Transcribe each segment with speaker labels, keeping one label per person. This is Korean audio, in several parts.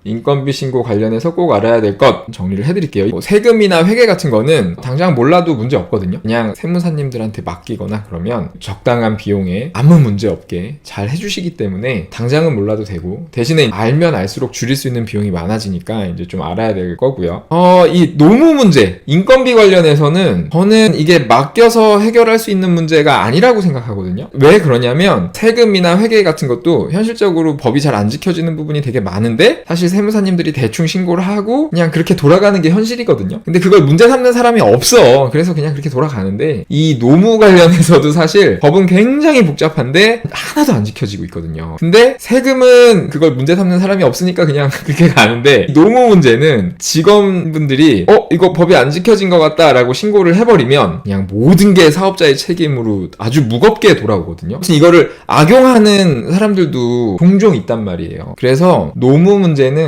Speaker 1: 인건비 신고 관련해서 꼭 알아야 될 것 정리를 해드릴게요. 뭐 세금이나 회계 같은 거는 당장 몰라도 문제 없거든요. 그냥 세무사님들한테 맡기거나 그러면 적당한 비용에 아무 문제 없게 잘 해주시기 때문에 당장은 몰라도 되고, 대신에 알면 알수록 줄일 수 있는 비용이 많아지니까 이제 좀 알아야 될 거고요. 이 노무 문제, 인건비 관련해서는 저는 이게 맡겨서 해결할 수 있는 문제가 아니라고 생각하거든요. 왜 그러냐면 세금이나 회계 같은 것도 현실적으로 법이 잘 안 지켜지는 부분이 되게 많은데 사실 세무사님들이 대충 신고를 하고 그냥 그렇게 돌아가는 게 현실이거든요. 근데 그걸 문제 삼는 사람이 없어. 그래서 그냥 그렇게 돌아가는데, 이 노무 관련해서도 사실 법은 굉장히 복잡한데 하나도 안 지켜지고 있거든요. 근데 세금은 그걸 문제 삼는 사람이 없으니까 그냥 그렇게 가는데, 노무 문제는 직원분들이 이거 법이 안 지켜진 것 같다 라고 신고를 해버리면 그냥 모든 게 사업자의 책임으로 아주 무겁게 돌아오거든요. 이거를 악용하는 사람들도 종종 있단 말이에요. 그래서 노무 문제는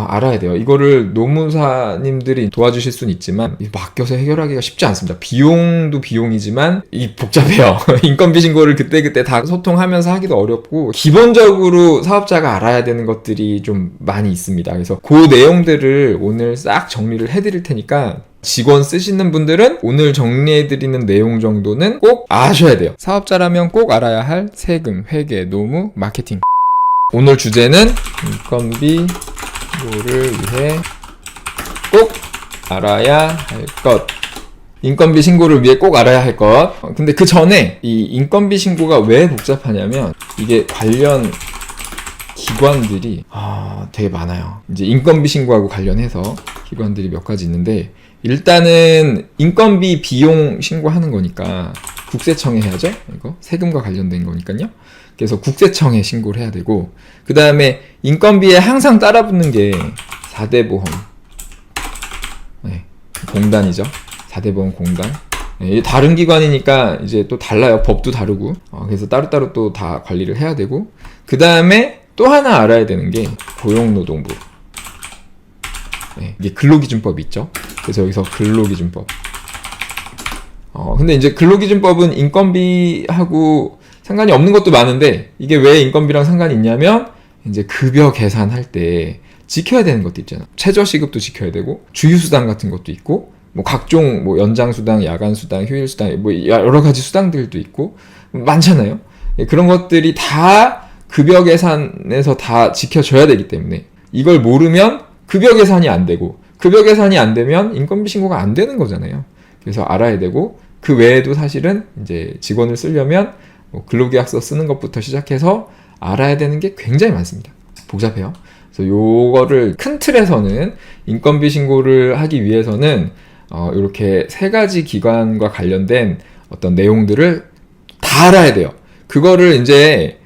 Speaker 1: 알아야 돼요. 이거를 노무사님들이 도와주실 수는 있지만 맡겨서 해결하기가 쉽지 않습니다. 비용도 비용이지만 이 복잡해요. 인건비 신고를 그때그때 다 소통하면서 하기도 어렵고, 기본적으로 사업자가 알아야 되는 것들이 좀 많이 있습니다. 그래서 그 내용들을 오늘 싹 정리를 해드릴 테니까 직원 쓰시는 분들은 오늘 정리해드리는 내용 정도는 꼭 아셔야 돼요. 사업자라면 꼭 알아야 할 세금, 회계, 노무, 마케팅. 오늘 주제는 인건비 신고를 위해 꼭 알아야 할 것. 인건비 신고를 위해 꼭 알아야 할 것. 근데 그 전에 이 인건비 신고가 왜 복잡하냐면 이게 관련 기관들이 되게 많아요. 이제 인건비 신고하고 관련해서 기관들이 몇 가지 있는데, 일단은 인건비 비용 신고하는 거니까 국세청에 해야죠. 이거 세금과 관련된 거니까요. 그래서 국세청에 신고를 해야 되고, 그 다음에 인건비에 항상 따라붙는 게 4대 보험, 공단이죠. 4대 보험 공단. 다른 기관이니까 이제 또 달라요. 법도 다르고. 그래서 따로따로 또 다 관리를 해야 되고, 그 다음에 또 하나 알아야 되는 게 고용노동부. 이게 근로기준법이 있죠. 그래서 여기서 근로기준법. 근데 이제 근로기준법은 인건비하고 상관이 없는 것도 많은데, 이게 왜 인건비랑 상관이 있냐면 이제 급여 계산할 때 지켜야 되는 것도 있잖아. 최저시급도 지켜야 되고, 주휴수당 같은 것도 있고, 뭐 각종 뭐 연장수당, 야간수당, 휴일수당, 뭐 여러 가지 수당들도 있고 많잖아요. 그런 것들이 다 급여 계산에서 다 지켜져야 되기 때문에 이걸 모르면 급여 계산이 안 되고, 급여 계산이 안 되면 인건비 신고가 안 되는 거잖아요. 그래서 알아야 되고, 그 외에도 사실은 이제 직원을 쓰려면 뭐 근로계약서 쓰는 것부터 시작해서 알아야 되는 게 굉장히 많습니다. 복잡해요. 그래서 요거를 큰 틀에서는 인건비 신고를 하기 위해서는 이렇게 세 가지 기관과 관련된 어떤 내용들을 다 알아야 돼요. 그거를 이제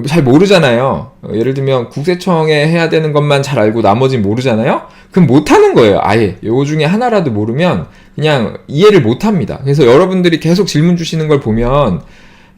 Speaker 1: 잘 모르잖아요. 예를 들면 국세청에 해야 되는 것만 잘 알고 나머지는 모르잖아요. 그럼 못하는 거예요. 아예 요 중에 하나라도 모르면 그냥 이해를 못합니다. 그래서 여러분들이 계속 질문 주시는 걸 보면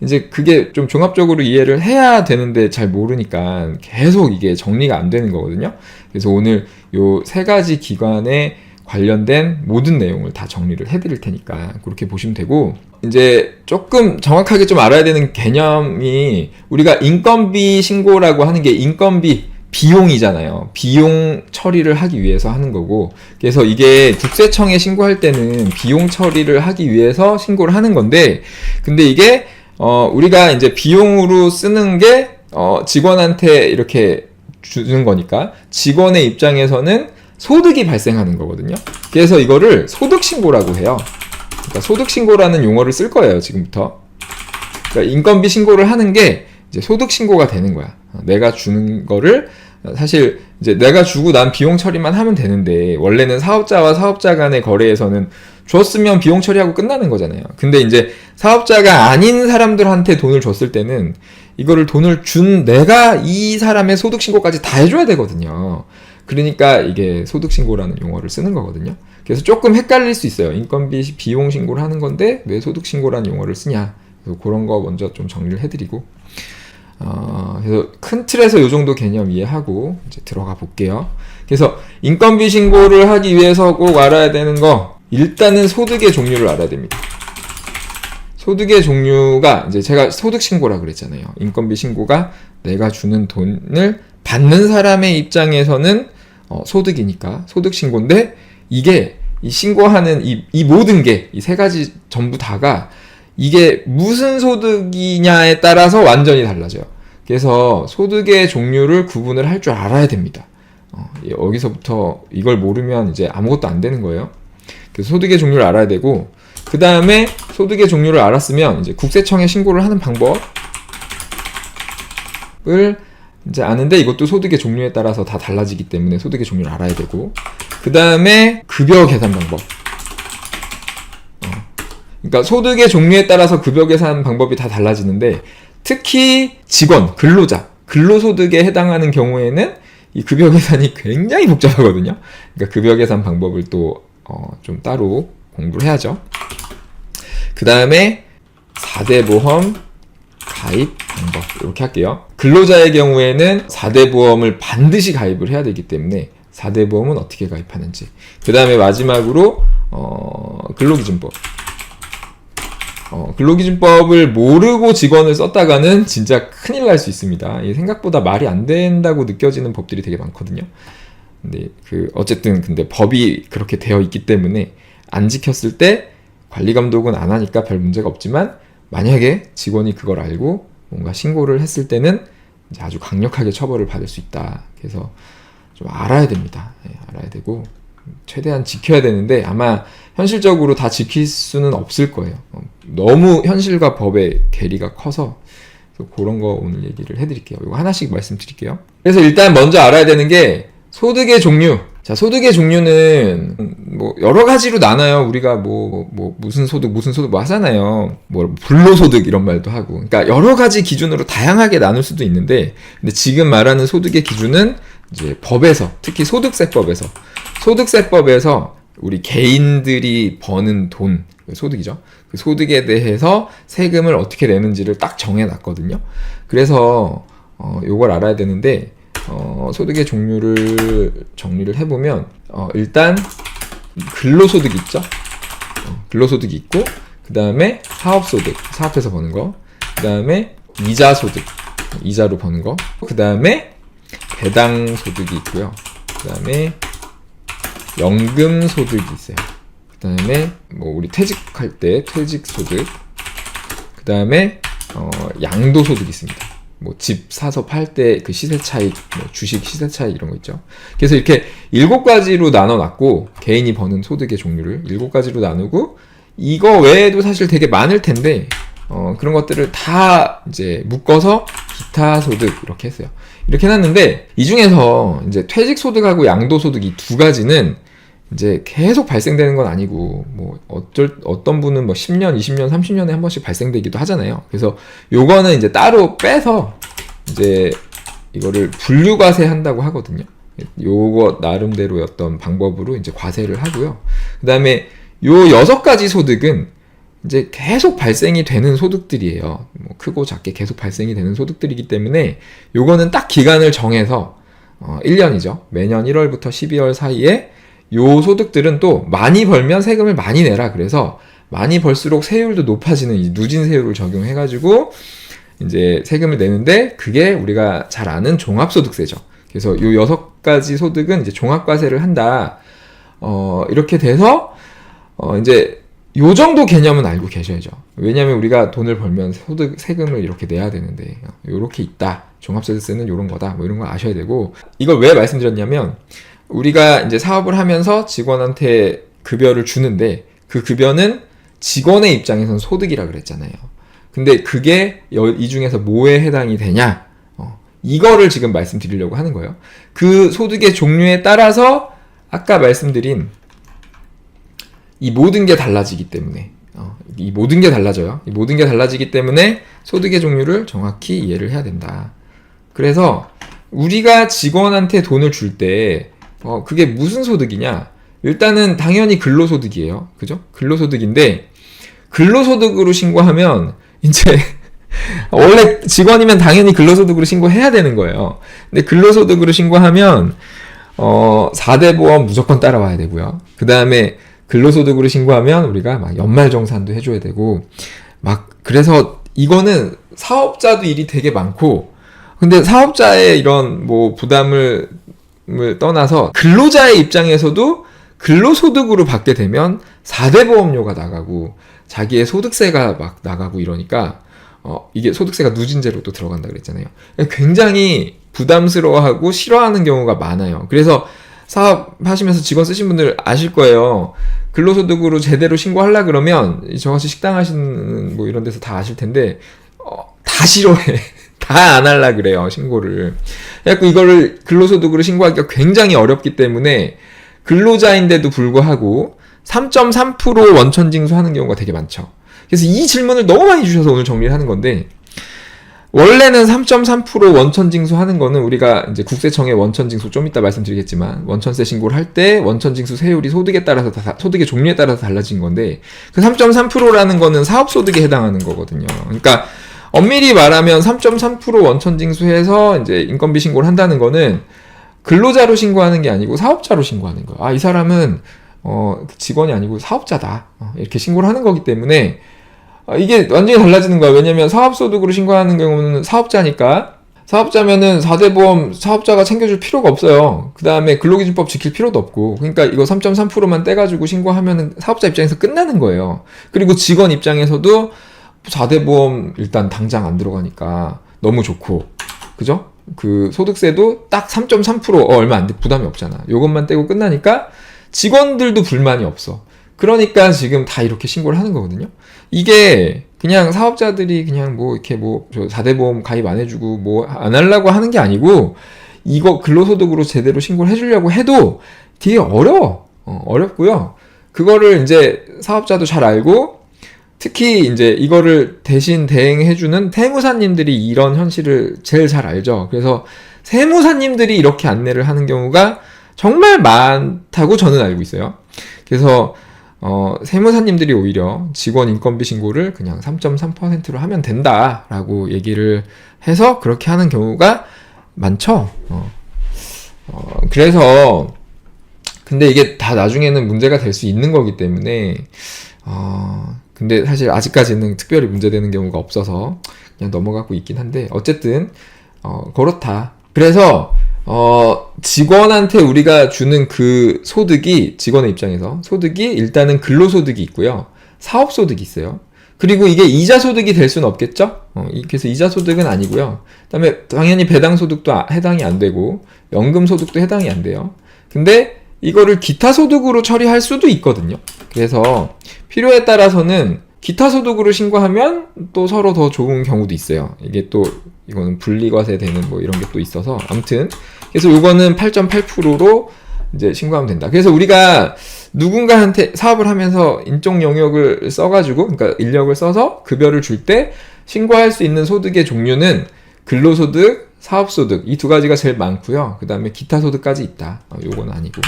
Speaker 1: 이제 그게 좀 종합적으로 이해를 해야 되는데 잘 모르니까 계속 이게 정리가 안 되는 거거든요. 그래서 오늘 요 세 가지 기관에 관련된 모든 내용을 다 정리를 해드릴 테니까 그렇게 보시면 되고, 이제 조금 정확하게 좀 알아야 되는 개념이, 우리가 인건비 신고라고 하는 게 인건비 비용이잖아요. 비용 처리를 하기 위해서 하는 거고, 그래서 이게 국세청에 신고할 때는 비용 처리를 하기 위해서 신고를 하는 건데, 근데 이게 우리가 이제 비용으로 쓰는 게 직원한테 이렇게 주는 거니까 직원의 입장에서는 소득이 발생하는 거거든요. 그래서 이거를 소득신고라고 해요. 그러니까 소득신고라는 용어를 쓸 거예요, 지금부터. 그러니까 인건비 신고를 하는 게 이제 소득신고가 되는 거야. 내가 주는 거를 사실 이제 내가 주고 난 비용 처리만 하면 되는데, 원래는 사업자와 사업자 간의 거래에서는 줬으면 비용 처리하고 끝나는 거잖아요. 근데 이제 사업자가 아닌 사람들한테 돈을 줬을 때는 이거를 돈을 준 내가 이 사람의 소득신고까지 다 해줘야 되거든요. 그러니까 이게 소득신고라는 용어를 쓰는 거거든요. 그래서 조금 헷갈릴 수 있어요. 인건비 비용 신고를 하는 건데 왜 소득신고라는 용어를 쓰냐. 그래서 그런 거 먼저 좀 정리를 해드리고, 그래서 큰 틀에서 이 정도 개념 이해하고 이제 들어가 볼게요. 그래서 인건비 신고를 하기 위해서 꼭 알아야 되는 거, 일단은 소득의 종류를 알아야 됩니다. 소득의 종류가 이제 제가 소득신고라 그랬잖아요. 인건비 신고가 내가 주는 돈을 받는 사람의 입장에서는 소득이니까 소득 신고인데 이게 이 신고하는 이 모든 게 이 세 가지 전부 다가 이게 무슨 소득이냐에 따라서 완전히 달라져요. 그래서 소득의 종류를 구분을 할 줄 알아야 됩니다. 여기서부터 이걸 모르면 이제 아무것도 안 되는 거예요. 그래서 소득의 종류를 알아야 되고, 그 다음에 소득의 종류를 알았으면 이제 국세청에 신고를 하는 방법을 이제 아는데, 이것도 소득의 종류에 따라서 다 달라지기 때문에 소득의 종류를 알아야 되고, 그 다음에 급여 계산 방법. 그러니까 소득의 종류에 따라서 급여 계산 방법이 다 달라지는데, 특히 직원, 근로자, 근로소득에 해당하는 경우에는 이 급여 계산이 굉장히 복잡하거든요. 그러니까 급여 계산 방법을 또 좀 따로 공부를 해야죠. 그 다음에 4대 보험 가입 방법 이렇게 할게요. 근로자의 경우에는 4대 보험을 반드시 가입을 해야 되기 때문에 4대 보험은 어떻게 가입하는지. 그 다음에 마지막으로 근로기준법. 근로기준법을 모르고 직원을 썼다가는 진짜 큰일 날 수 있습니다. 생각보다 말이 안 된다고 느껴지는 법들이 되게 많거든요. 근데 어쨌든 근데 법이 그렇게 되어 있기 때문에 안 지켰을 때 관리감독은 안 하니까 별 문제가 없지만, 만약에 직원이 그걸 알고 뭔가 신고를 했을 때는 이제 아주 강력하게 처벌을 받을 수 있다. 그래서 좀 알아야 됩니다. 알아야 되고 최대한 지켜야 되는데 아마 현실적으로 다 지킬 수는 없을 거예요. 너무 현실과 법의 괴리가 커서 그런 거 오늘 얘기를 해드릴게요. 이거 하나씩 말씀드릴게요. 그래서 일단 먼저 알아야 되는 게 소득의 종류. 자, 소득의 종류는 뭐 여러 가지로 나눠요. 우리가 무슨 소득 뭐 하잖아요. 불로소득 이런 말도 하고. 그러니까 여러 가지 기준으로 다양하게 나눌 수도 있는데, 근데 지금 말하는 소득의 기준은 이제 법에서, 특히 소득세법에서 우리 개인들이 버는 돈, 소득이죠. 그 소득에 대해서 세금을 어떻게 내는지를 딱 정해놨거든요. 그래서 요걸 알아야 되는데, 소득의 종류를 정리를 해보면 일단 근로소득 있죠. 근로소득이 있고, 그 다음에 사업소득, 사업에서 버는 거, 그 다음에 이자소득, 이자로 버는 거, 그 다음에 배당소득이 있고요. 그 다음에 연금소득이 있어요. 그 다음에 우리 퇴직할 때 퇴직소득, 그 다음에 양도소득이 있습니다. 집 사서 팔 때 그 시세 차익, 주식 시세 차익 이런 거 있죠. 그래서 이렇게 7가지로 나눠놨고, 개인이 버는 소득의 종류를 7가지로 나누고, 이거 외에도 사실 되게 많을 텐데, 그런 것들을 다 이제 묶어서 기타 소득 이렇게 했어요. 이렇게 해놨는데, 이 중에서 이제 퇴직 소득하고 양도 소득 이 2가지는 이제 계속 발생되는 건 아니고, 어떤 분은 10년, 20년, 30년에 한 번씩 발생되기도 하잖아요. 그래서 요거는 이제 따로 빼서 이제 이거를 분류과세 한다고 하거든요. 요거 나름대로의 어떤 방법으로 이제 과세를 하고요. 그 다음에 요 6가지 소득은 이제 계속 발생이 되는 소득들이에요. 크고 작게 계속 발생이 되는 소득들이기 때문에 요거는 딱 기간을 정해서 1년이죠. 매년 1월부터 12월 사이에 요 소득들은 또 많이 벌면 세금을 많이 내라. 그래서 많이 벌수록 세율도 높아지는 이 누진세율을 적용해가지고 이제 세금을 내는데, 그게 우리가 잘 아는 종합소득세죠. 그래서 요 6가지 소득은 이제 종합과세를 한다. 이렇게 돼서 이제 요 정도 개념은 알고 계셔야죠. 왜냐면 우리가 돈을 벌면 세금을 이렇게 내야 되는데, 요렇게 있다. 종합소득세는 요런 거다. 이런 거 아셔야 되고, 이걸 왜 말씀드렸냐면, 우리가 이제 사업을 하면서 직원한테 급여를 주는데, 그 급여는 직원의 입장에서는 소득이라 그랬잖아요. 근데 그게 이 중에서 뭐에 해당이 되냐? 이거를 지금 말씀드리려고 하는 거예요. 그 소득의 종류에 따라서 아까 말씀드린 이 모든 게 달라지기 때문에, 이 모든 게 달라져요. 이 모든 게 달라지기 때문에 소득의 종류를 정확히 이해를 해야 된다. 그래서 우리가 직원한테 돈을 줄 때 그게 무슨 소득이냐? 일단은 당연히 근로소득이에요. 그죠? 근로소득인데, 근로소득으로 신고하면 이제 원래 직원이면 당연히 근로소득으로 신고해야 되는 거예요. 근데 근로소득으로 신고하면 4대 보험 무조건 따라와야 되고요. 그 다음에 근로소득으로 신고하면 우리가 막 연말정산도 해줘야 되고, 그래서 이거는 사업자도 일이 되게 많고, 근데 사업자의 이런 부담을 보험을 떠나서 근로자의 입장에서도 근로소득으로 받게 되면 4대 보험료가 나가고 자기의 소득세가 막 나가고 이러니까 이게 소득세가 누진제로 또 들어간다 그랬잖아요. 굉장히 부담스러워하고 싫어하는 경우가 많아요. 그래서 사업하시면서 직원 쓰신 분들 아실 거예요. 근로소득으로 제대로 신고하려 그러면 저같이 식당 하시는 뭐 이런 데서 다 아실 텐데 다 싫어해. 다 안 하려 그래요, 신고를. 그래서 이거를 근로소득으로 신고하기가 굉장히 어렵기 때문에 근로자인데도 불구하고 3.3% 원천징수 하는 경우가 되게 많죠. 그래서 이 질문을 너무 많이 주셔서 오늘 정리를 하는 건데, 원래는 3.3% 원천징수 하는 거는 우리가 이제 국세청의 원천징수 좀 이따 말씀드리겠지만, 원천세 신고를 할 때 원천징수 세율이 소득에 따라서 소득의 종류에 따라서 달라진 건데, 그 3.3%라는 거는 사업소득에 해당하는 거거든요. 그러니까 엄밀히 말하면 3.3% 원천징수해서 이제 인건비 신고를 한다는 거는 근로자로 신고하는 게 아니고 사업자로 신고하는 거예요. 아, 이 사람은 직원이 아니고 사업자다. 이렇게 신고를 하는 거기 때문에 이게 완전히 달라지는 거예요. 왜냐면 사업소득으로 신고하는 경우는 사업자니까, 사업자면은 4대 보험 사업자가 챙겨줄 필요가 없어요. 그 다음에 근로기준법 지킬 필요도 없고, 그러니까 이거 3.3%만 떼가지고 신고하면은 사업자 입장에서 끝나는 거예요. 그리고 직원 입장에서도 4대 보험 일단 당장 안 들어가니까 너무 좋고, 그죠? 그 소득세도 딱 3.3% 얼마 안 돼, 부담이 없잖아. 요것만 떼고 끝나니까 직원들도 불만이 없어. 그러니까 지금 다 이렇게 신고를 하는 거거든요. 이게 그냥 사업자들이 그냥 뭐 이렇게 뭐 저 4대 보험 가입 안 해주고 뭐 안 하려고 하는 게 아니고, 이거 근로소득으로 제대로 신고를 해주려고 해도 되게 어려워. 어렵고요. 그거를 이제 사업자도 잘 알고, 특히 이제 이거를 대신 대행해주는 세무사님들이 이런 현실을 제일 잘 알죠. 그래서 세무사님들이 이렇게 안내를 하는 경우가 정말 많다고 저는 알고 있어요. 그래서 세무사님들이 오히려 직원 인건비 신고를 그냥 3.3%로 하면 된다라고 얘기를 해서 그렇게 하는 경우가 많죠. 그래서 근데 이게 다 나중에는 문제가 될 수 있는 거기 때문에 근데 사실 아직까지는 특별히 문제되는 경우가 없어서 그냥 넘어가고 있긴 한데, 어쨌든 그렇다. 그래서 직원한테 우리가 주는 그 소득이, 직원의 입장에서 소득이 일단은 근로소득이 있고요, 사업소득이 있어요. 그리고 이게 이자소득이 될 수는 없겠죠? 그래서 이자소득은 아니고요. 그다음에 당연히 배당소득도 해당이 안 되고 연금소득도 해당이 안 돼요. 근데 이거를 기타소득으로 처리할 수도 있거든요. 그래서 필요에 따라서는 기타소득으로 신고하면 또 서로 더 좋은 경우도 있어요. 이게 또 이거는 분리과세 되는 뭐 이런 게 또 있어서, 아무튼 그래서 이거는 8.8%로 이제 신고하면 된다. 그래서 우리가 누군가한테 사업을 하면서 인적 영역을 써가지고, 그러니까 인력을 써서 급여를 줄 때 신고할 수 있는 소득의 종류는 근로소득, 사업소득, 이 두 가지가 제일 많고요. 그 다음에 기타소득까지 있다. 요건 아니고.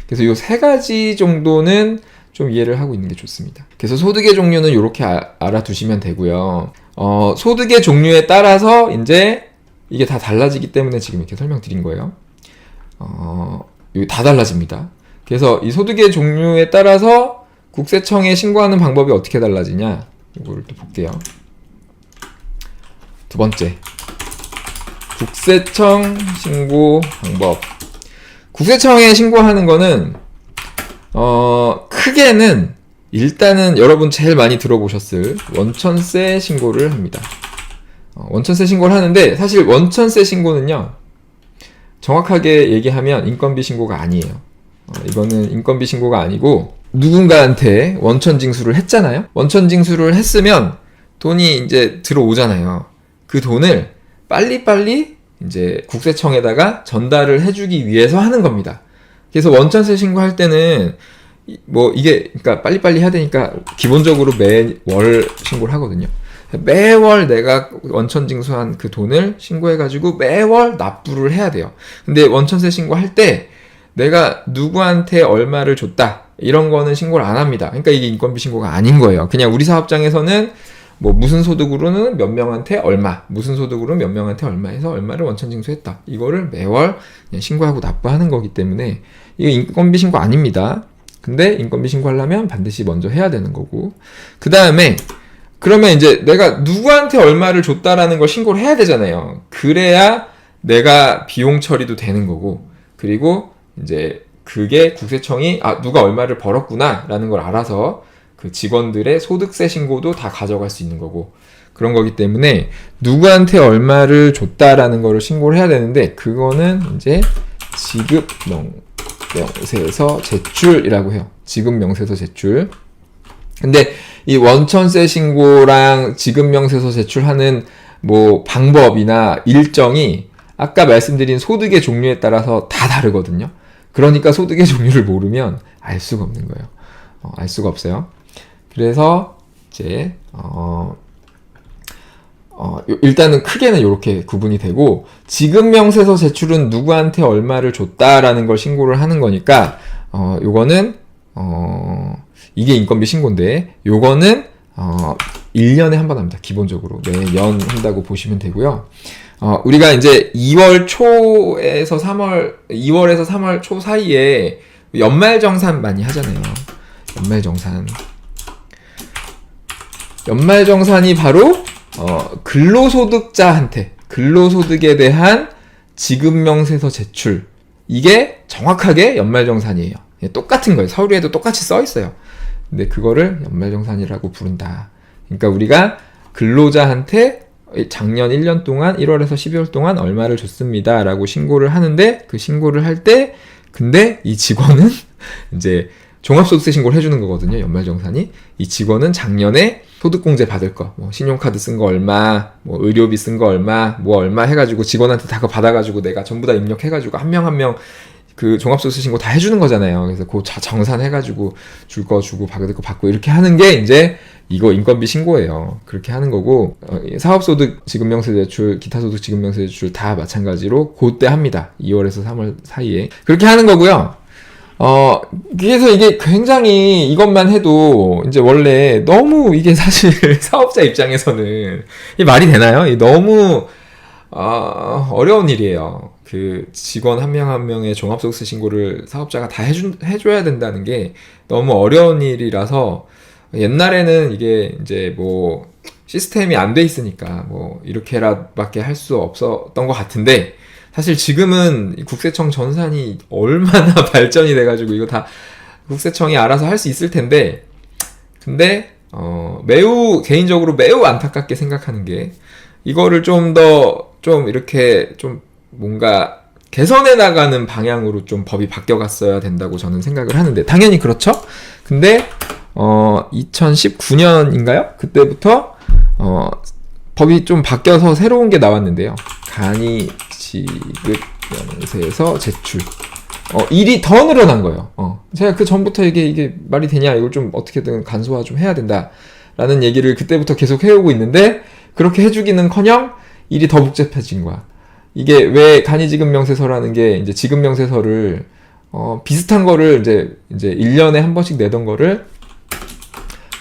Speaker 1: 그래서 요 세 가지 정도는 좀 이해를 하고 있는 게 좋습니다. 그래서 소득의 종류는 이렇게 알아두시면 되고요. 소득의 종류에 따라서 이제 이게 다 달라지기 때문에 지금 이렇게 설명드린 거예요. 이게 다 달라집니다. 그래서 이 소득의 종류에 따라서 국세청에 신고하는 방법이 어떻게 달라지냐, 이거를 또 볼게요. 두 번째, 국세청 신고 방법. 국세청에 신고하는 거는 크게는 일단은 여러분 제일 많이 들어보셨을 원천세 신고를 합니다. 원천세 신고를 하는데, 사실 원천세 신고는요, 정확하게 얘기하면 인건비 신고가 아니에요. 이거는 인건비 신고가 아니고, 누군가한테 원천징수를 했잖아요. 원천징수를 했으면 돈이 이제 들어오잖아요. 그 돈을 빨리빨리 이제 국세청에다가 전달을 해주기 위해서 하는 겁니다. 그래서 원천세 신고할 때는 뭐 이게 그러니까 빨리빨리 해야 되니까 기본적으로 매월 신고를 하거든요. 매월 내가 원천징수한 그 돈을 신고해가지고 매월 납부를 해야 돼요. 근데 원천세 신고할 때 내가 누구한테 얼마를 줬다, 이런 거는 신고를 안 합니다. 그러니까 이게 인건비 신고가 아닌 거예요. 그냥 우리 사업장에서는 뭐 무슨 소득으로는 몇 명한테 얼마, 무슨 소득으로는 몇 명한테 얼마 해서 얼마를 원천징수했다, 이거를 매월 그냥 신고하고 납부하는 거기 때문에 이거 인건비 신고 아닙니다. 근데 인건비 신고하려면 반드시 먼저 해야 되는 거고, 그 다음에 그러면 이제 내가 누구한테 얼마를 줬다라는 걸 신고를 해야 되잖아요. 그래야 내가 비용 처리도 되는 거고, 그리고 이제 그게 국세청이 누가 얼마를 벌었구나라는 걸 알아서 그 직원들의 소득세 신고도 다 가져갈 수 있는 거고 그런 거기 때문에 누구한테 얼마를 줬다라는 거를 신고를 해야 되는데 그거는 이제 지급 명세서 제출이라고 해요. 지급 명세서 제출. 근데 이 원천세 신고랑 지급 명세서 제출하는 뭐 방법이나 일정이 아까 말씀드린 소득의 종류에 따라서 다 다르거든요. 그러니까 소득의 종류를 모르면 알 수가 없는 거예요. 알 수가 없어요. 그래서 이제 일단은 크게는 이렇게 구분이 되고 지급명세서 제출은 누구한테 얼마를 줬다라는 걸 신고를 하는 거니까 요거는 이게 인건비 신고인데 요거는 1년에 한 번 합니다. 기본적으로 매년 한다고 보시면 되고요. 우리가 이제 2월에서 3월 초 사이에 연말정산 많이 하잖아요. 연말정산이 바로 근로소득자한테 근로소득에 대한 지급명세서 제출 이게 정확하게 연말정산이에요. 똑같은 거예요. 서류에도 똑같이 써 있어요. 근데 그거를 연말정산이라고 부른다. 그러니까 우리가 근로자한테 작년 1년 동안 1월에서 12월 동안 얼마를 줬습니다 라고 신고를 하는데 그 신고를 할 때 근데 이 직원은 이제 종합소득세 신고를 해주는 거거든요. 연말정산이. 이 직원은 작년에 소득공제 받을 거, 뭐 신용카드 쓴 거 얼마, 뭐 의료비 쓴 거 얼마, 뭐 얼마 해가지고 직원한테 다 그거 받아가지고 내가 전부 다 입력해가지고 한 명 한 명 그 종합소득세 신고 다 해주는 거잖아요. 그래서 그 정산해가지고 줄 거 주고 받을 거 받고 이렇게 하는 게 이제 이거 인건비 신고예요. 그렇게 하는 거고 사업소득 지급명세 제출, 기타소득 지급명세 제출 다 마찬가지로 그때 합니다. 2월에서 3월 사이에 그렇게 하는 거고요. 그래서 이게 굉장히 이것만 해도 이제 원래 너무 이게 사실 사업자 입장에서는 이 말이 되나요? 너무 어려운 일이에요. 그 직원 한 명 한 명의 종합소득세 신고를 사업자가 다 해줘야 된다는 게 너무 어려운 일이라서 옛날에는 이게 이제 뭐 시스템이 안 돼 있으니까 뭐 이렇게라밖에 할 수 없었던 것 같은데 사실 지금은 국세청 전산이 얼마나 발전이 돼가지고 이거 다 국세청이 알아서 할 수 있을 텐데 근데 개인적으로 매우 안타깝게 생각하는 게 이거를 좀 이렇게 좀 뭔가 개선해 나가는 방향으로 좀 법이 바뀌어갔어야 된다고 저는 생각을 하는데 당연히 그렇죠. 근데 2019년인가요? 그때부터 법이 좀 바뀌어서 새로운 게 나왔는데요. 간이 지급명세서 제출. 일이 더 늘어난 거예요. 제가 그 전부터 이게 말이 되냐, 이걸 좀 어떻게든 간소화 좀 해야 된다라는 얘기를 그때부터 계속 해오고 있는데, 그렇게 해주기는커녕 일이 더 복잡해진 거야. 이게 왜 간이지급명세서라는 게 이제 지급명세서를 비슷한 거를 이제 1년에 한 번씩 내던 거를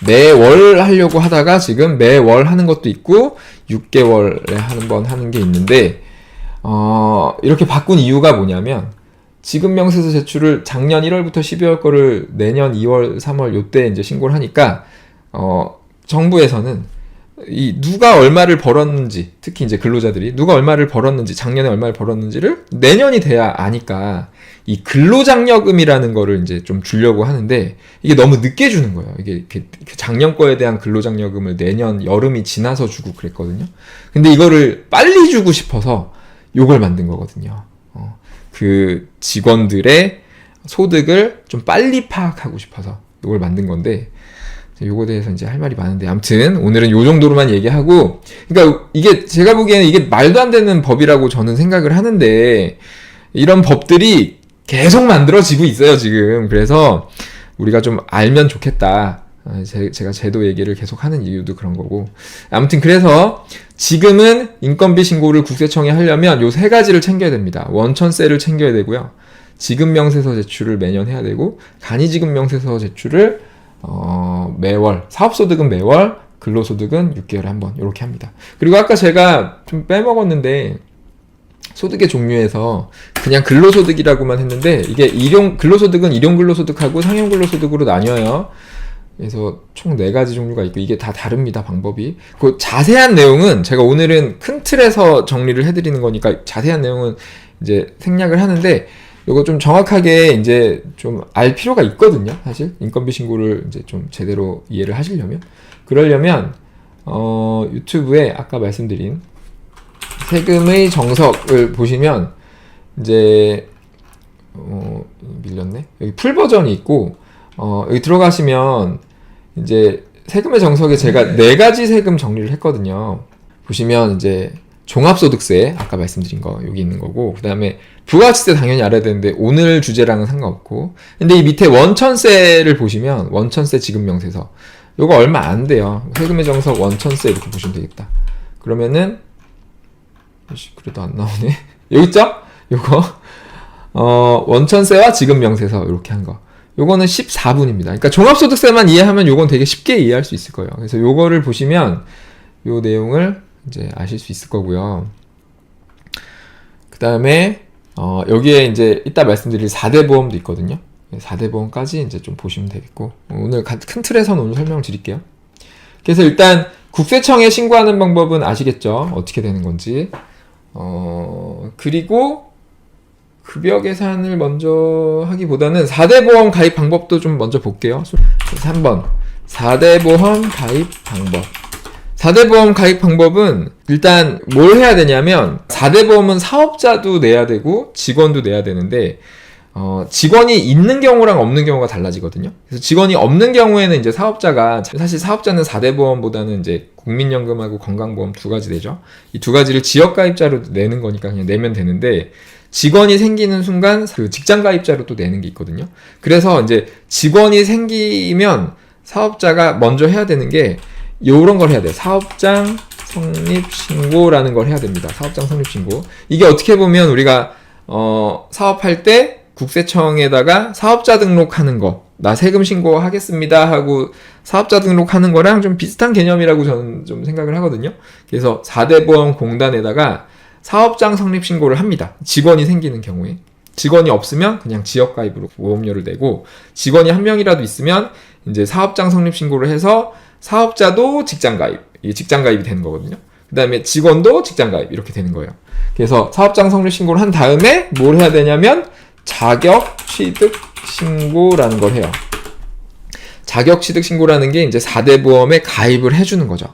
Speaker 1: 매월 하려고 하다가 지금 매월 하는 것도 있고 6개월에 한 번 하는 게 있는데 이렇게 바꾼 이유가 뭐냐면 지급명세서 제출을 작년 1월부터 12월 거를 내년 2월, 3월 요때 이제 신고를 하니까 정부에서는 이 누가 얼마를 벌었는지, 특히 이제 근로자들이 누가 얼마를 벌었는지, 작년에 얼마를 벌었는지를 내년이 돼야 아니까 이 근로장려금이라는 거를 이제 좀 주려고 하는데 이게 너무 늦게 주는 거예요. 이게 작년 거에 대한 근로장려금을 내년 여름이 지나서 주고 그랬거든요. 근데 이거를 빨리 주고 싶어서 요걸 만든 거거든요. 그 직원들의 소득을 좀 빨리 파악하고 싶어서 요걸 만든 건데, 요거에 대해서 이제 할 말이 많은데, 아무튼 오늘은 요 정도로만 얘기하고, 그러니까 이게 제가 보기에는 이게 말도 안 되는 법이라고 저는 생각을 하는데, 이런 법들이 계속 만들어지고 있어요, 지금. 그래서 우리가 좀 알면 좋겠다. 제가 제도 얘기를 계속 하는 이유도 그런 거고. 아무튼 그래서 지금은 인건비 신고를 국세청에 하려면 요 세 가지를 챙겨야 됩니다. 원천세를 챙겨야 되고요. 지급명세서 제출을 매년 해야 되고, 간이지급명세서 제출을 매월, 사업소득은 매월, 근로소득은 6개월에 한 번, 이렇게 합니다. 그리고 아까 제가 좀 빼먹었는데, 소득의 종류에서 그냥 근로소득이라고만 했는데, 이게 근로소득은 일용근로소득하고 상용근로소득으로 나뉘어요. 그래서 총 4가지 종류가 있고, 이게 다 다릅니다, 방법이. 그 자세한 내용은 제가 오늘은 큰 틀에서 정리를 해드리는 거니까, 자세한 내용은 이제 생략을 하는데, 요거 좀 정확하게 이제 좀 알 필요가 있거든요. 사실 인건비 신고를 이제 좀 제대로 이해를 하시려면. 그러려면 유튜브에 아까 말씀드린 세금의 정석을 보시면 이제 밀렸네. 여기 풀 버전이 있고 여기 들어가시면 이제 세금의 정석에 제가 4가지 세금 정리를 했거든요. 보시면 이제 종합소득세 아까 말씀드린 거 여기 있는 거고, 그 다음에 부가가치세 당연히 알아야 되는데 오늘 주제랑은 상관없고, 근데 이 밑에 원천세를 보시면 원천세 지급명세서 요거 얼마 안 돼요. 세금의 정석 원천세 이렇게 보시면 되겠다. 그러면은 그래도 안 나오네. 여기 있죠? 요거 원천세와 지급명세서 이렇게 한 거. 요거는 14분입니다. 그러니까 종합소득세만 이해하면 요건 되게 쉽게 이해할 수 있을 거예요. 그래서 요거를 보시면 요 내용을 이제 아실 수 있을 거고요. 그 다음에 여기에 이제 이따 말씀드릴 4대 보험도 있거든요. 4대 보험까지 이제 좀 보시면 되겠고, 오늘 큰 틀에서는 오늘 설명을 드릴게요. 그래서 일단 국세청에 신고하는 방법은 아시겠죠? 어떻게 되는 건지. 그리고 급여 계산을 먼저 하기보다는 4대 보험 가입 방법도 좀 먼저 볼게요. 3번 4대 보험 가입 방법. 4대 보험 가입 방법은 일단 뭘 해야 되냐면, 4대 보험은 사업자도 내야 되고 직원도 내야 되는데 직원이 있는 경우랑 없는 경우가 달라지거든요. 그래서 직원이 없는 경우에는 이제 사업자가, 사실 사업자는 4대 보험보다는 이제 국민연금하고 건강보험 2가지 내죠. 이 2가지를 지역가입자로 내는 거니까 그냥 내면 되는데, 직원이 생기는 순간 그 직장가입자로 또 내는 게 있거든요. 그래서 이제 직원이 생기면 사업자가 먼저 해야 되는 게 요런 걸 해야 돼요. 사업장 성립신고라는 걸 해야 됩니다. 사업장 성립신고. 이게 어떻게 보면 우리가 사업할 때 국세청에다가 사업자 등록하는 거, 나 세금 신고하겠습니다 하고 사업자 등록하는 거랑 좀 비슷한 개념이라고 저는 좀 생각을 하거든요. 그래서 4대 보험 공단에다가 사업장 성립 신고를 합니다. 직원이 생기는 경우에. 직원이 없으면 그냥 지역가입으로 보험료를 내고, 직원이 한 명이라도 있으면 이제 사업장 성립 신고를 해서 사업자도 직장가입, 이게 직장가입이 되는 거거든요. 그 다음에 직원도 직장가입 이렇게 되는 거예요. 그래서 사업장 성립 신고를 한 다음에 뭘 해야 되냐면 자격 취득 신고라는 걸 해요. 자격 취득 신고라는 게 이제 4대 보험에 가입을 해주는 거죠.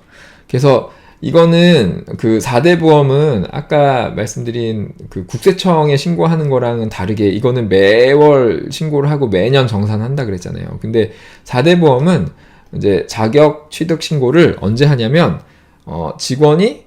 Speaker 1: 그래서 이거는 그 4대 보험은 아까 말씀드린 그 국세청에 신고하는 거랑은 다르게, 이거는 매월 신고를 하고 매년 정산한다 그랬잖아요. 근데 4대 보험은 이제 자격 취득 신고를 언제 하냐면 직원이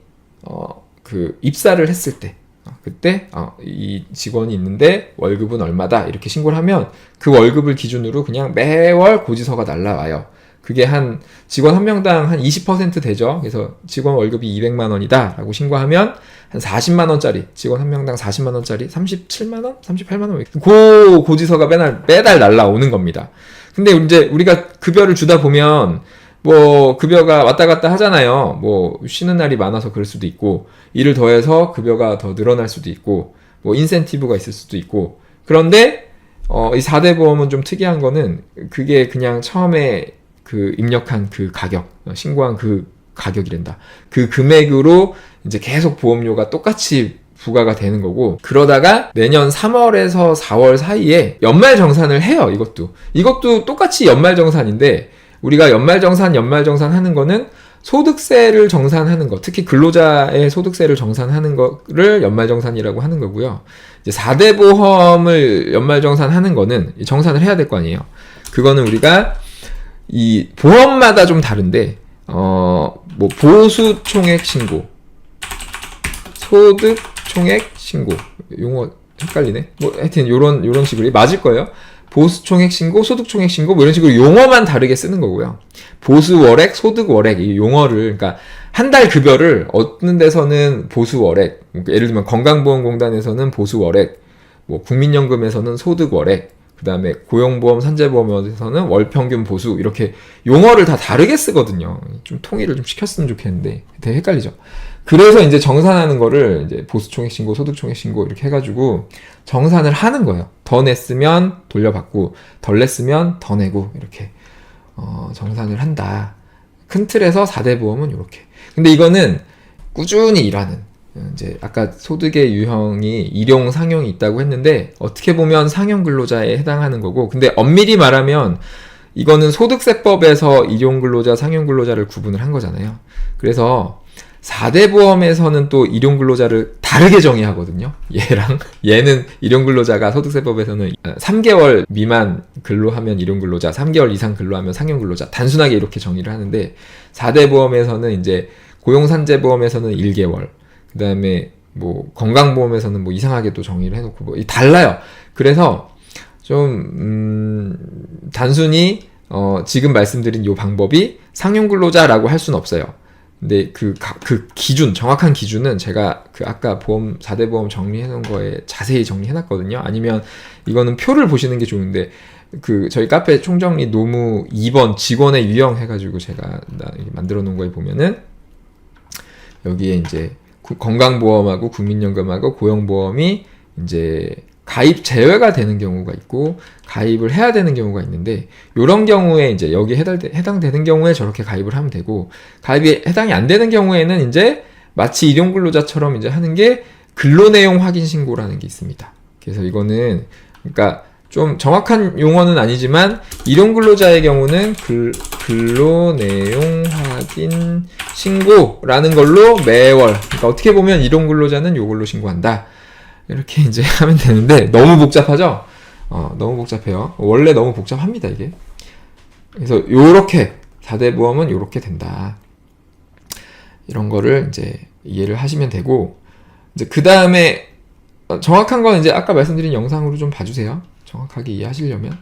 Speaker 1: 그 입사를 했을 때, 그때 이 직원이 있는데 월급은 얼마다 이렇게 신고를 하면 그 월급을 기준으로 그냥 매월 고지서가 날라와요. 그게 한 직원 한 명당 한 20% 되죠. 그래서 직원 월급이 200만 원이다 라고 신고하면 한 40만 원짜리, 직원 한 명당 40만 원짜리 37만 원? 38만 원? 그 고지서가 매달 날라오는 겁니다. 근데 이제 우리가 급여를 주다 보면 뭐 급여가 왔다 갔다 하잖아요. 뭐 쉬는 날이 많아서 그럴 수도 있고, 일을 더해서 급여가 더 늘어날 수도 있고, 뭐 인센티브가 있을 수도 있고. 그런데 이 4대 보험은 좀 특이한 거는 그게 그냥 처음에 그 입력한 그 가격, 신고한 그 가격이란다. 그 금액으로 이제 계속 보험료가 똑같이 부과가 되는 거고, 그러다가 내년 3월에서 4월 사이에 연말정산을 해요. 이것도 똑같이 연말정산인데, 우리가 연말정산 하는 거는 소득세를 정산하는 거, 특히 근로자의 소득세를 정산하는 거를 연말정산이라고 하는 거고요. 이제 4대 보험을 연말정산하는 거는 정산을 해야 될 거 아니에요. 그거는 우리가 이 보험마다 좀 다른데, 뭐 보수 총액 신고, 소득 총액 신고, 용어 헷갈리네. 뭐 하여튼 요런 식으로 맞을 거예요. 보수 총액 신고, 소득 총액 신고, 뭐 이런 식으로 용어만 다르게 쓰는 거고요. 보수 월액, 소득 월액, 이 용어를, 그러니까 한 달 급여를 어떤 데서는 보수 월액, 예를 들면 건강보험공단에서는 보수 월액, 뭐 국민연금에서는 소득 월액, 그 다음에 고용보험, 산재보험에서는 월평균 보수, 이렇게 용어를 다 다르게 쓰거든요. 좀 통일을 좀 시켰으면 좋겠는데 되게 헷갈리죠. 그래서 이제 정산하는 거를 이제 보수총액신고, 소득총액신고 이렇게 해가지고 정산을 하는 거예요. 더 냈으면 돌려받고, 덜 냈으면 더 내고, 이렇게 정산을 한다. 큰 틀에서 4대 보험은 이렇게. 근데 이거는 꾸준히 일하는, 이제 아까 소득의 유형이 일용, 상용이 있다고 했는데 어떻게 보면 상용 근로자에 해당하는 거고, 근데 엄밀히 말하면 이거는 소득세법에서 일용 근로자, 상용 근로자를 구분을 한 거잖아요. 그래서 4대 보험에서는 또 일용 근로자를 다르게 정의하거든요. 얘는 일용 근로자가 소득세법에서는 3개월 미만 근로하면 일용 근로자, 3개월 이상 근로하면 상용 근로자, 단순하게 이렇게 정의를 하는데, 4대 보험에서는 이제 고용산재보험에서는 1개월, 그 다음에 뭐 건강보험에서는 뭐 이상하게 또 정의를 해놓고 뭐 달라요. 그래서 좀 단순히 지금 말씀드린 요 방법이 상용 근로자라고 할 수는 없어요. 근데 그 기준, 정확한 기준은 제가 그 아까 4대 보험 정리해 놓은 거에 자세히 정리해 놨거든요. 아니면 이거는 표를 보시는 게 좋은데, 저희 카페 총정리 노무 2번 직원의 유형 해가지고 제가 만들어 놓은 거에 보면은, 여기에 이제 건강보험하고 국민연금하고 고용보험이 이제 가입 제외가 되는 경우가 있고 가입을 해야 되는 경우가 있는데, 이런 경우에 이제 여기에 해당되는 경우에 저렇게 가입을 하면 되고, 가입이 해당이 안 되는 경우에는 이제 마치 일용 근로자처럼 이제 하는 게 근로내용 확인 신고라는 게 있습니다. 그래서 이거는 그러니까 좀 정확한 용어는 아니지만 일용 근로자의 경우는 근로내용 확인 신고라는 걸로 매월, 그러니까 어떻게 보면 일용 근로자는 요걸로 신고한다, 이렇게 이제 하면 되는데, 너무 복잡하죠? 너무 복잡해요. 원래 너무 복잡합니다, 이게. 그래서 요렇게 4대 보험은 요렇게 된다, 이런 거를 이제 이해를 하시면 되고, 이제 그 다음에 정확한 건 이제 아까 말씀드린 영상으로 좀 봐주세요. 정확하게 이해하시려면.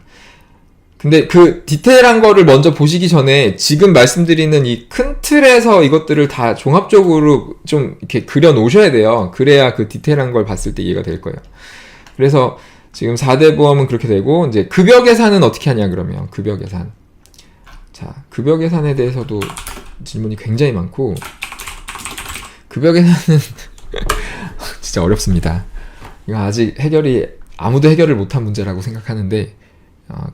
Speaker 1: 근데 그 디테일한 거를 먼저 보시기 전에 지금 말씀드리는 이 큰 틀에서 이것들을 다 종합적으로 좀 이렇게 그려 놓으셔야 돼요. 그래야 그 디테일한 걸 봤을 때 이해가 될 거예요. 그래서 지금 4대 보험은 그렇게 되고, 이제 급여 계산은 어떻게 하냐 그러면, 급여 계산. 자, 급여 계산에 대해서도 질문이 굉장히 많고, 급여 계산은 진짜 어렵습니다. 이거 아직 아무도 해결을 못한 문제라고 생각하는데,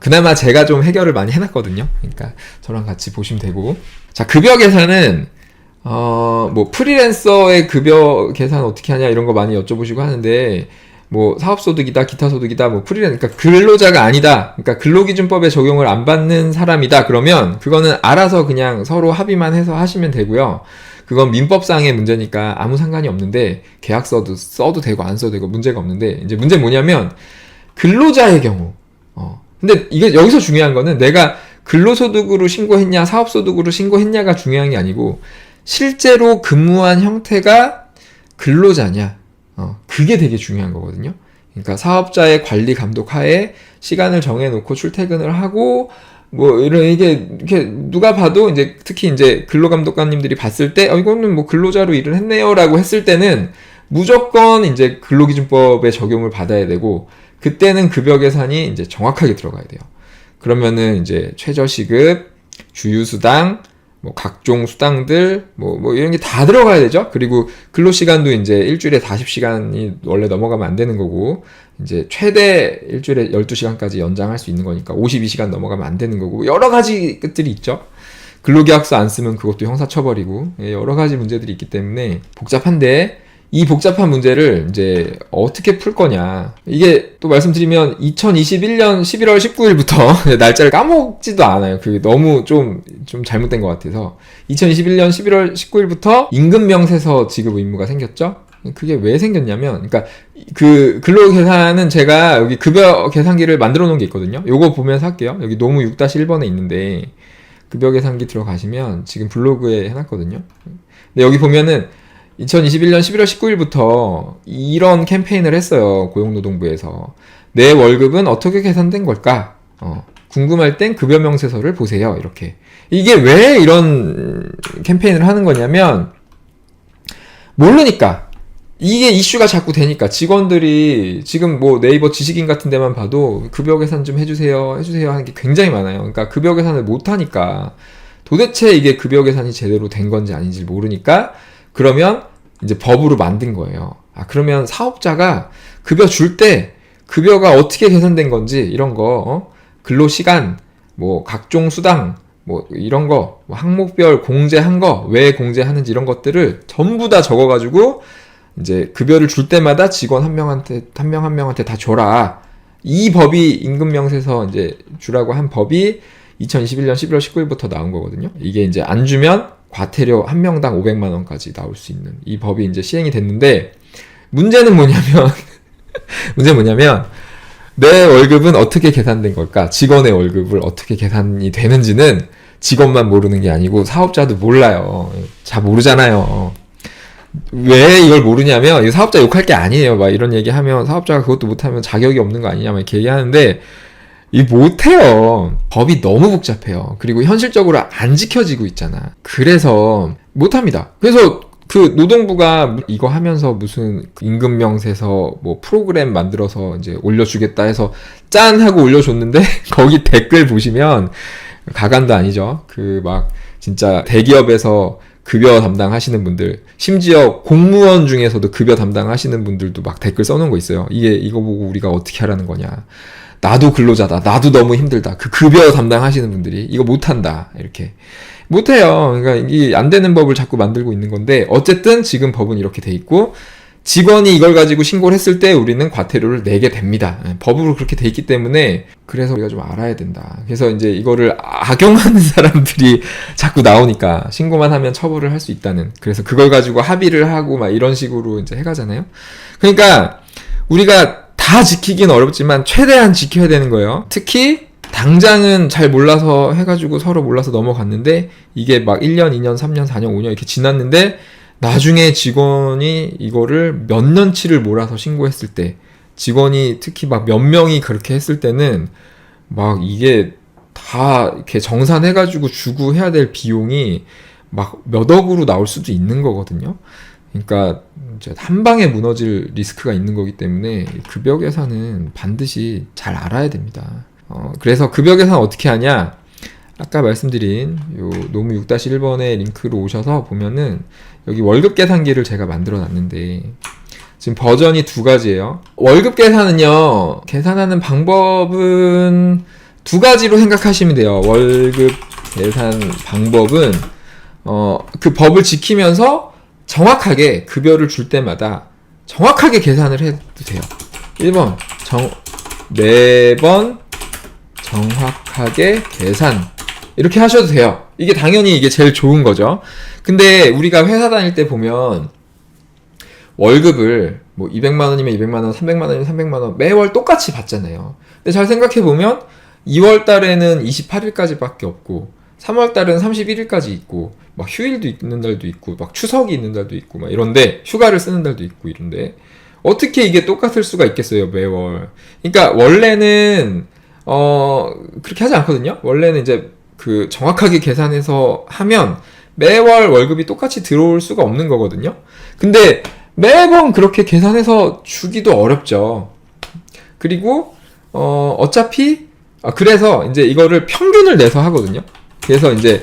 Speaker 1: 그나마 제가 좀 해결을 많이 해놨거든요. 그러니까 저랑 같이 보시면 되고. 자, 급여 계산은 뭐 프리랜서의 급여 계산 어떻게 하냐 이런 거 많이 여쭤보시고 하는데, 뭐 사업소득이다, 기타소득이다, 뭐 그러니까 근로자가 아니다, 그러니까 근로기준법에 적용을 안 받는 사람이다, 그러면 그거는 알아서 그냥 서로 합의만 해서 하시면 되고요. 그건 민법상의 문제니까 아무 상관이 없는데, 계약서도 써도 되고 안 써도 되고 문제가 없는데, 이제 문제는 뭐냐면 근로자의 경우. 근데 이게 여기서 중요한 거는 내가 근로소득으로 신고했냐 사업소득으로 신고했냐가 중요한 게 아니고, 실제로 근무한 형태가 근로자냐, 그게 되게 중요한 거거든요. 그러니까 사업자의 관리 감독 하에 시간을 정해놓고 출퇴근을 하고, 뭐 이렇게 누가 봐도 이제 특히 이제 근로감독관님들이 봤을 때 이거는 뭐 근로자로 일을 했네요라고 했을 때는 무조건 이제 근로기준법에 적용을 받아야 되고, 그때는 급여 계산이 이제 정확하게 들어가야 돼요. 그러면은 이제 최저시급, 주휴수당, 뭐 각종 수당들, 뭐 이런 게 다 들어가야 되죠. 그리고 근로시간도 이제 일주일에 40시간이 원래 넘어가면 안 되는 거고, 이제 최대 일주일에 12시간까지 연장할 수 있는 거니까 52시간 넘어가면 안 되는 거고, 여러 가지 것들이 있죠. 근로계약서 안 쓰면 그것도 형사처벌이고, 여러 가지 문제들이 있기 때문에 복잡한데, 이 복잡한 문제를 이제 어떻게 풀 거냐. 이게 또 말씀드리면 2021년 11월 19일부터 날짜를 까먹지도 않아요. 그게 너무 좀 잘못된 것 같아서. 2021년 11월 19일부터 임금명세서 지급 의무가 생겼죠. 그게 왜 생겼냐면, 그러니까 그 근로 계산은 제가 여기 급여 계산기를 만들어 놓은 게 있거든요. 요거 보면서 할게요. 여기 노무 6-1번에 있는데 급여 계산기 들어가시면 지금 블로그에 해놨거든요. 근데 여기 보면은 2021년 11월 19일부터 이런 캠페인을 했어요. 고용노동부에서. 내 월급은 어떻게 계산된 걸까? 궁금할 땐 급여명세서를 보세요. 이렇게. 이게 왜 이런 캠페인을 하는 거냐면, 모르니까. 이게 이슈가 자꾸 되니까. 직원들이 지금 뭐 네이버 지식인 같은 데만 봐도 급여 계산 좀 해주세요 하는 게 굉장히 많아요. 그러니까 급여 계산을 못하니까 도대체 이게 급여 계산이 제대로 된 건지 아닌지 모르니까, 그러면 이제 법으로 만든 거예요. 그러면 사업자가 급여 줄 때 급여가 어떻게 계산된 건지 이런 거, 근로시간, 뭐 각종 수당, 뭐 이런 거, 뭐 항목별 공제한 거, 왜 공제하는지 이런 것들을 전부 다 적어가지고 이제 급여를 줄 때마다 직원 한 명한테 한 명한테 다 줘라. 이 법이 임금명세서 이제 주라고 한 법이 2021년 11월 19일부터 나온 거거든요. 이게 이제 안 주면 과태료 한 명당 500만 원까지 나올 수 있는 이 법이 이제 시행이 됐는데 문제는 뭐냐면 내 월급은 어떻게 계산된 걸까? 직원의 월급을 어떻게 계산이 되는지는 직원만 모르는 게 아니고 사업자도 몰라요. 잘 모르잖아요. 왜 이걸 모르냐면 이 사업자 욕할 게 아니에요. 막 이런 얘기하면 사업자가 그것도 못하면 자격이 없는 거 아니냐 막 이렇게 얘기하는데 이 못해요. 법이 너무 복잡해요. 그리고 현실적으로 안 지켜지고 있잖아. 그래서 못합니다. 그래서 그 노동부가 이거 하면서 무슨 임금명세서 뭐 프로그램 만들어서 이제 올려주겠다 해서 짠 하고 올려줬는데 거기 댓글 보시면 가관도 아니죠. 그 막 진짜 대기업에서 급여 담당하시는 분들, 심지어 공무원 중에서도 급여 담당하시는 분들도 막 댓글 써놓은 거 있어요. 이거 보고 우리가 어떻게 하라는 거냐. 나도 근로자다. 나도 너무 힘들다. 그 급여 담당하시는 분들이 이거 못한다. 이렇게. 못해요. 그러니까 이게 안 되는 법을 자꾸 만들고 있는 건데 어쨌든 지금 법은 이렇게 돼 있고 직원이 이걸 가지고 신고를 했을 때 우리는 과태료를 내게 됩니다. 법으로 그렇게 돼 있기 때문에 그래서 우리가 좀 알아야 된다. 그래서 이제 이거를 악용하는 사람들이 자꾸 나오니까 신고만 하면 처벌을 할 수 있다는. 그래서 그걸 가지고 합의를 하고 막 이런 식으로 이제 해가잖아요. 그러니까 우리가 다 지키긴 어렵지만 최대한 지켜야 되는 거예요. 특히 당장은 잘 몰라서 해가지고 서로 몰라서 넘어갔는데 이게 막 1년, 2년, 3년, 4년, 5년 이렇게 지났는데 나중에 직원이 이거를 몇 년치를 몰아서 신고했을 때 직원이 특히 막 몇 명이 그렇게 했을 때는 막 이게 다 이렇게 정산해가지고 주고 해야 될 비용이 막 몇 억으로 나올 수도 있는 거거든요. 그러니까 한 방에 무너질 리스크가 있는 거기 때문에 급여 계산은 반드시 잘 알아야 됩니다. 그래서 급여 계산 어떻게 하냐? 아까 말씀드린 요 노무 6-1번의 링크로 오셔서 보면은 여기 월급 계산기를 제가 만들어 놨는데 지금 버전이 두 가지예요. 월급 계산은요, 계산하는 방법은 두 가지로 생각하시면 돼요. 월급 계산 방법은 그 법을 지키면서 정확하게 급여를 줄 때마다 정확하게 계산을 해도 돼요. 1번 매번 정확하게 계산 이렇게 하셔도 돼요. 이게 당연히 이게 제일 좋은 거죠. 근데 우리가 회사 다닐 때 보면 월급을 뭐 200만 원이면 200만 원, 300만 원이면 300만 원 매월 똑같이 받잖아요. 근데 잘 생각해 보면 2월 달에는 28일까지밖에 없고 3월 달은 31일까지 있고 막 휴일도 있는 달도 있고 막 추석이 있는 달도 있고 막 이런데 휴가를 쓰는 달도 있고 이런데 어떻게 이게 똑같을 수가 있겠어요, 매월. 그러니까 원래는 그렇게 하지 않거든요. 원래는 이제 그 정확하게 계산해서 하면 매월 월급이 똑같이 들어올 수가 없는 거거든요. 근데 매번 그렇게 계산해서 주기도 어렵죠. 그리고 어차피 그래서 이제 이거를 평균을 내서 하거든요. 그래서 이제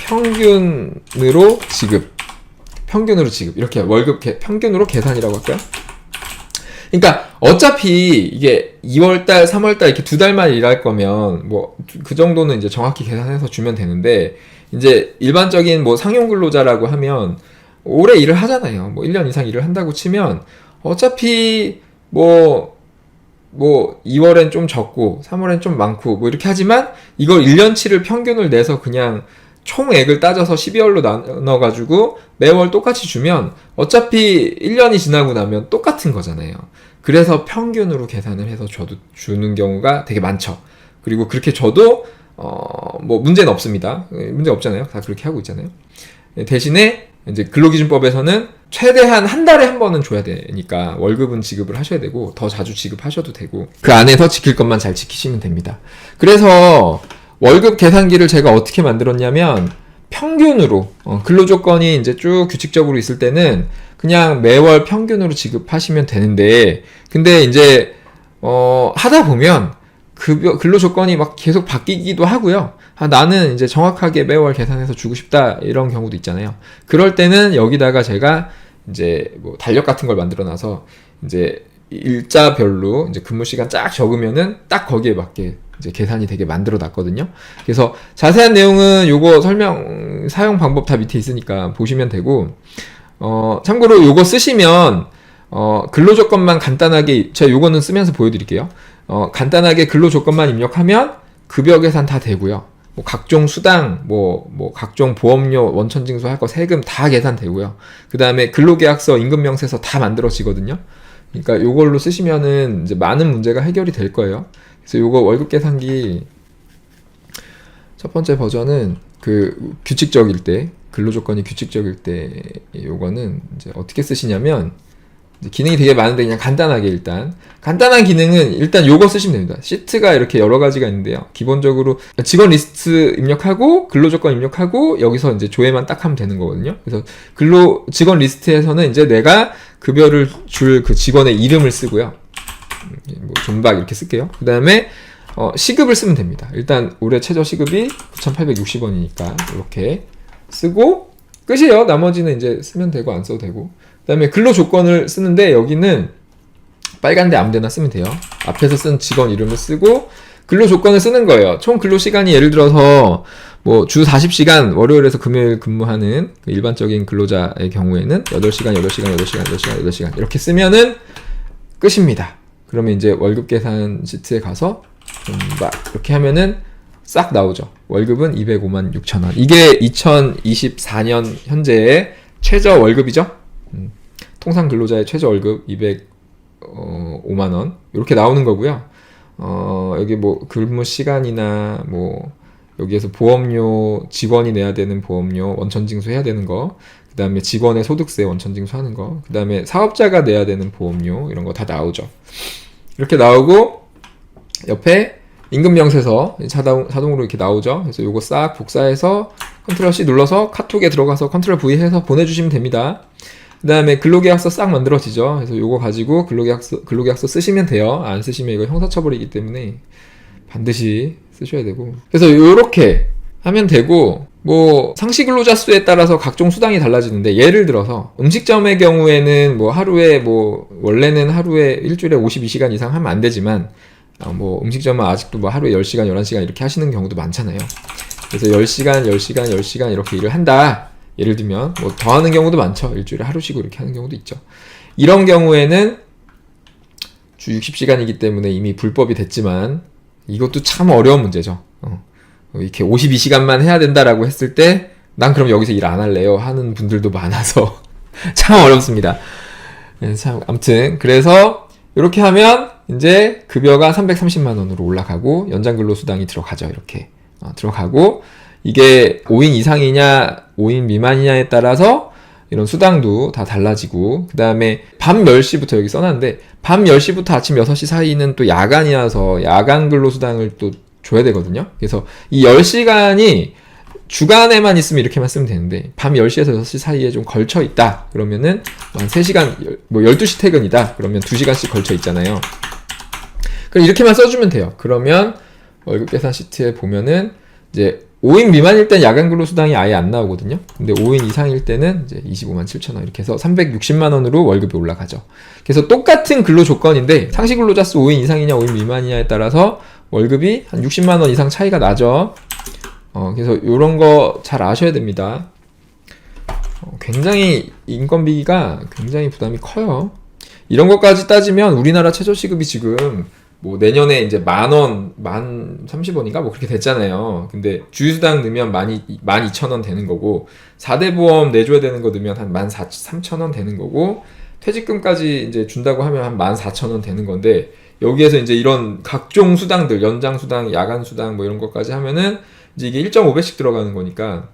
Speaker 1: 평균으로 지급 이렇게 월급 평균으로 계산이라고 할까요? 그러니까 어차피 이게 2월달, 3월달 이렇게 두 달만 일할 거면 뭐 그 정도는 이제 정확히 계산해서 주면 되는데 이제 일반적인 뭐 상용 근로자라고 하면 오래 일을 하잖아요. 뭐 1년 이상 일을 한다고 치면 어차피 뭐 2월엔 좀 적고 3월엔 좀 많고 뭐 이렇게 하지만 이걸 1년치를 평균을 내서 그냥 총액을 따져서 12월로 나눠가지고 매월 똑같이 주면 어차피 1년이 지나고 나면 똑같은 거잖아요. 그래서 평균으로 계산을 해서 주는 경우가 되게 많죠. 그리고 그렇게 줘도 뭐 문제는 없습니다. 문제 없잖아요. 다 그렇게 하고 있잖아요. 대신에 이제 근로기준법에서는 최대한 한 달에 한 번은 줘야 되니까 월급은 지급을 하셔야 되고 더 자주 지급하셔도 되고 그 안에서 지킬 것만 잘 지키시면 됩니다. 그래서 월급 계산기를 제가 어떻게 만들었냐면 평균으로 근로조건이 이제 쭉 규칙적으로 있을 때는 그냥 매월 평균으로 지급하시면 되는데 근데 이제 하다 보면 근로조건이 막 계속 바뀌기도 하고요. 나는 이제 정확하게 매월 계산해서 주고 싶다 이런 경우도 있잖아요. 그럴 때는 여기다가 제가 이제 뭐 달력 같은 걸 만들어 놔서 이제 일자별로 이제 근무 시간 쫙 적으면은 딱 거기에 맞게 이제 계산이 되게 만들어 놨거든요. 그래서 자세한 내용은 요거 사용 방법 다 밑에 있으니까 보시면 되고 참고로 요거 쓰시면 근로조건만 간단하게, 제가 요거는 쓰면서 보여드릴게요. 간단하게 근로조건만 입력하면 급여 계산 다 되고요. 뭐 각종 수당, 뭐 각종 보험료, 원천징수 할 거 세금 다 계산되고요. 그 다음에 근로계약서, 임금명세서 다 만들어지거든요. 그러니까 요걸로 쓰시면은 이제 많은 문제가 해결이 될 거예요. 그래서 요거 월급 계산기 첫 번째 버전은 그 규칙적일 때, 근로조건이 규칙적일 때 요거는 이제 어떻게 쓰시냐면, 기능이 되게 많은데 그냥 간단하게 일단 간단한 기능은 일단 요거 쓰시면 됩니다. 시트가 이렇게 여러 가지가 있는데요. 기본적으로 직원 리스트 입력하고 근로조건 입력하고 여기서 이제 조회만 딱 하면 되는 거거든요. 그래서 직원 리스트에서는 이제 내가 급여를 줄 그 직원의 이름을 쓰고요. 뭐 존박 이렇게 쓸게요. 그 다음에 시급을 쓰면 됩니다. 일단 올해 최저 시급이 9,860원이니까 이렇게 쓰고 끝이에요. 나머지는 이제 쓰면 되고 안 써도 되고. 그 다음에 근로 조건을 쓰는데 여기는 빨간데 아무데나 쓰면 돼요. 앞에서 쓴 직원 이름을 쓰고 근로 조건을 쓰는 거예요. 총 근로 시간이 예를 들어서 뭐 주 40시간 월요일에서 금요일 근무하는 일반적인 근로자의 경우에는 8시간, 8시간, 8시간, 8시간, 8시간 이렇게 쓰면은 끝입니다. 그러면 이제 월급 계산 시트에 가서 막 이렇게 하면은 싹 나오죠. 월급은 205만 6천 원. 이게 2024년 현재의 최저 월급이죠. 통상 근로자의 최저 월급 205만 원 이렇게 나오는 거고요. 여기 뭐 근무 시간이나 뭐 여기에서 보험료, 직원이 내야 되는 보험료 원천징수 해야 되는 거, 그 다음에 직원의 소득세 원천징수 하는 거, 그 다음에 사업자가 내야 되는 보험료 이런 거 다 나오죠. 이렇게 나오고 옆에 임금명세서 자동으로 이렇게 나오죠. 그래서 요거 싹 복사해서 컨트롤 C 눌러서 카톡에 들어가서 컨트롤 V 해서 보내주시면 됩니다. 그 다음에 근로계약서 싹 만들어지죠. 그래서 요거 가지고 근로계약서 쓰시면 돼요. 안 쓰시면 이거 형사처벌이기 때문에 반드시 쓰셔야 되고. 그래서 요렇게 하면 되고, 뭐 상시 근로자 수에 따라서 각종 수당이 달라지는데, 예를 들어서 음식점의 경우에는 뭐 하루에 뭐 원래는 하루에 일주일에 52시간 이상 하면 안 되지만 뭐 음식점은 아직도 뭐 하루에 10시간, 11시간 이렇게 하시는 경우도 많잖아요. 그래서 10시간, 10시간, 10시간 이렇게 일을 한다. 예를 들면 뭐 더 하는 경우도 많죠. 일주일에 하루 쉬고 이렇게 하는 경우도 있죠. 이런 경우에는 주 60시간이기 때문에 이미 불법이 됐지만 이것도 참 어려운 문제죠. 이렇게 52시간만 해야 된다라고 했을 때 난 그럼 여기서 일 안 할래요 하는 분들도 많아서 참 어렵습니다. 참 아무튼 그래서 이렇게 하면 이제 급여가 330만 원으로 올라가고 연장근로수당이 들어가죠. 이렇게 들어가고, 이게 5인 이상이냐 5인 미만이냐에 따라서 이런 수당도 다 달라지고, 그 다음에 밤 10시부터 여기 써놨는데 밤 10시부터 아침 6시 사이는 또 야간이라서 야간 근로수당을 또 줘야 되거든요. 그래서 이 10시간이 주간에만 있으면 이렇게만 쓰면 되는데 밤 10시에서 6시 사이에 좀 걸쳐 있다 그러면은 한 3시간, 뭐 12시 퇴근이다 그러면 2시간씩 걸쳐 있잖아요. 그럼 이렇게만 써주면 돼요. 그러면 월급 계산 시트에 보면은 이제 5인 미만일 땐 야간 근로수당이 아예 안 나오거든요. 근데 5인 이상일 때는 이제 25만 7천 원 이렇게 해서 360만 원으로 월급이 올라가죠. 그래서 똑같은 근로 조건인데 상시 근로자 수 5인 이상이냐 5인 미만이냐에 따라서 월급이 한 60만 원 이상 차이가 나죠. 그래서 이런 거 잘 아셔야 됩니다. 굉장히 인건비가 굉장히 부담이 커요. 이런 것까지 따지면 우리나라 최저시급이 지금 뭐 내년에 이제 10,000원, 1030원인가 뭐 그렇게 됐잖아요. 근데 주휴수당 넣으면 12,000원 되는 거고, 4대 보험 내줘야 되는 거 넣으면 한 13,000원 되는 거고, 퇴직금까지 이제 준다고 하면 한 14,000원 되는 건데, 여기에서 이제 이런 각종 수당들, 연장 수당, 야간 수당 뭐 이런 것까지 하면은 이제 이게 1.5배씩 들어가는 거니까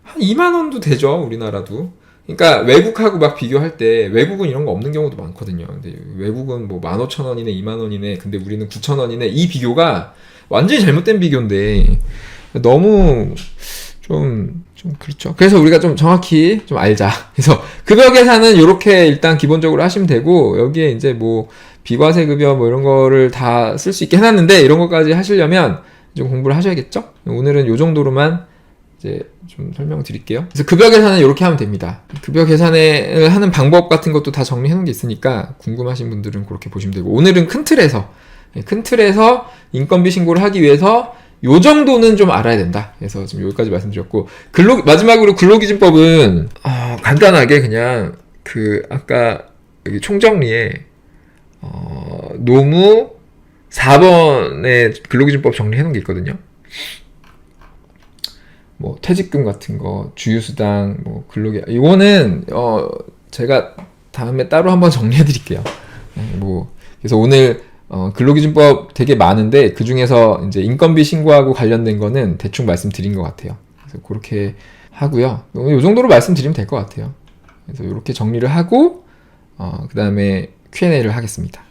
Speaker 1: 한 2만 원도 되죠, 우리나라도. 그러니까 외국하고 막 비교할 때 외국은 이런 거 없는 경우도 많거든요. 근데 외국은 뭐 15,000원이네, 2만원이네, 근데 우리는 9,000원이네. 이 비교가 완전히 잘못된 비교인데 너무 좀 그렇죠. 그래서 우리가 좀 정확히 좀 알자. 그래서 급여 계산은 이렇게 일단 기본적으로 하시면 되고, 여기에 이제 뭐 비과세 급여 뭐 이런 거를 다 쓸 수 있게 해놨는데 이런 것까지 하시려면 좀 공부를 하셔야겠죠. 오늘은 요 정도로만 이제 좀 설명드릴게요. 그래서 급여 계산은 이렇게 하면 됩니다. 급여 계산을 하는 방법 같은 것도 다 정리해 놓은 게 있으니까 궁금하신 분들은 그렇게 보시면 되고, 오늘은 큰 틀에서 인건비 신고를 하기 위해서 요 정도는 좀 알아야 된다. 그래서 지금 여기까지 말씀드렸고, 마지막으로 근로기준법은 간단하게 그냥 아까 여기 총정리에 노무 4번에 근로기준법 정리해 놓은 게 있거든요. 뭐 퇴직금 같은 거, 주휴수당, 뭐 근로기 이거는 제가 다음에 따로 한번 정리해 드릴게요. 뭐 그래서 오늘 근로기준법 되게 많은데 그 중에서 이제 인건비 신고하고 관련된 거는 대충 말씀드린 것 같아요. 그래서 그렇게 하고요. 이 정도로 말씀드리면 될 것 같아요. 그래서 이렇게 정리를 하고 그 다음에 Q&A를 하겠습니다.